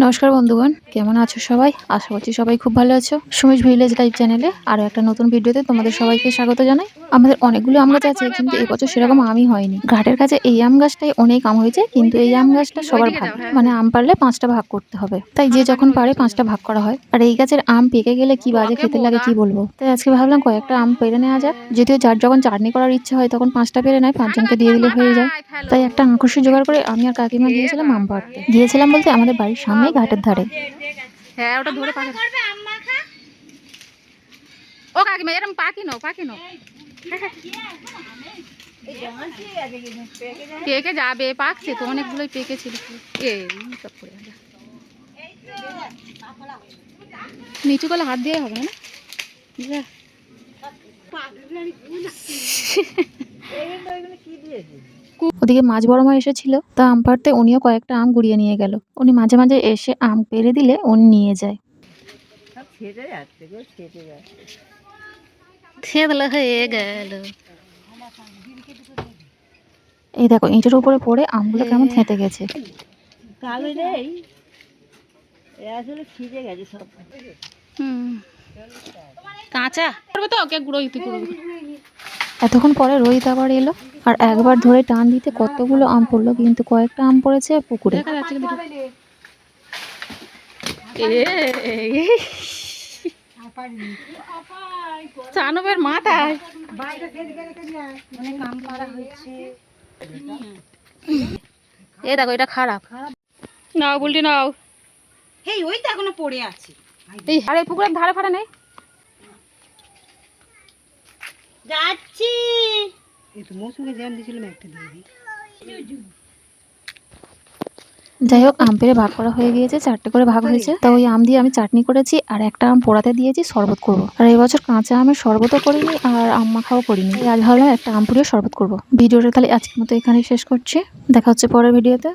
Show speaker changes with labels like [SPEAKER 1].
[SPEAKER 1] নমস্কার বন্ধুগণ, কেমন আছো সবাই? আশা করছি সবাই খুব ভালো আছো। সুমিস ভিলেজ লাইফ চ্যানেলে আরও একটা নতুন ভিডিওতে তোমাদের সবাইকে স্বাগত জানাই। আমাদের অনেকগুলো আম গাছ আছে, কিন্তু এবছর সেরকম আমই হয়নি। ঘাটের কাছে এই আম গাছটাই অনেক আম হয়েছে, কিন্তু এই আম গাছটা সবার ভাগ, মানে আম পারলে 5টা ভাগ করতে হবে। তাই যে যখন পারে 5টা ভাগ করা হয়। আর এই গাছের আম পেকে গেলে কি বাজে খেতে লাগে কি বলবো। তাই আজকে ভাবলাম কয়েকটা আম পেরে নেওয়া যাক। যদিও যার যখন চাটনি করার ইচ্ছে হয় তখন 5টা পেরে নেয়, 5জনকে দিয়ে দিলে হয়ে যায়। তাই একটা আঙ্কুশি জোগাড় করে আমি আর কাকিমা গিয়েছিলাম আম পাড়তে। গিয়েছিলাম বলতে আমাদের বাড়ির সামনেই ঘাটের ধারে।
[SPEAKER 2] হ্যাঁ, ওটা ধরে পাখা। ও কাকিমা এরকম পাখি নো পেকে যাবে, পাকছে তো অনেকগুলোই পেকে ছিল। সব করে নিচু করলে হাত দিয়ে হবে না।
[SPEAKER 1] ওদিকে মাছ বড় মা এসেছিল, তা আম পাড়তে উনিও কয়েকটা আম গুড়িয়ে নিয়ে গেল। উনি মাঝে মাঝে এসে আম পেড়ে দিলে উনি নিয়ে যায়।
[SPEAKER 2] হয়ে গেল।
[SPEAKER 1] এই দেখো ইঁটের উপরে পড়ে আমগুলো কেমন থেঁতে গেছে।
[SPEAKER 2] কাঁচা করবে তো ওকে গুঁড়ো ইতি করবে।
[SPEAKER 1] এতক্ষণ পরে রোহিত আবার এলো, আর একবার ধরে টান দিতে কতগুলো আম পড়লো, কিন্তু কয়েকটা আম পড়েছে পুকুরে।
[SPEAKER 2] চানবের মাথায় এ দেখো, এটা খারাপ। নাও বলটি নাও।
[SPEAKER 3] এই ওই তো এখনো পড়ে আছে।
[SPEAKER 2] আর এই পুকুরের ধারে ফাড়ে নেই।
[SPEAKER 3] যাচ্ছি। এই তো মৌসুমে জ্যাম দিয়েছিলাম, একটা দিয়ে দিই।
[SPEAKER 1] যাই হোক, আম পেড়ে ভাগ করা হয়ে গিয়েছে, 4টে করে ভাগ হয়েছে। তা ওই আম দিয়ে আমি চাটনি করেছি, আর একটা আম পোড়াতে দিয়েছি শরবত করবো। আর এবছর কাঁচা আমের শরবতও করিনি আর আম মাখাও করিনি। আজ ভাবলাম একটা আম পুড়িয়ে শরবত করবো। ভিডিওটা তাহলে আজকের মতো এখানেই শেষ করছি। দেখা হচ্ছে পরের ভিডিওতে।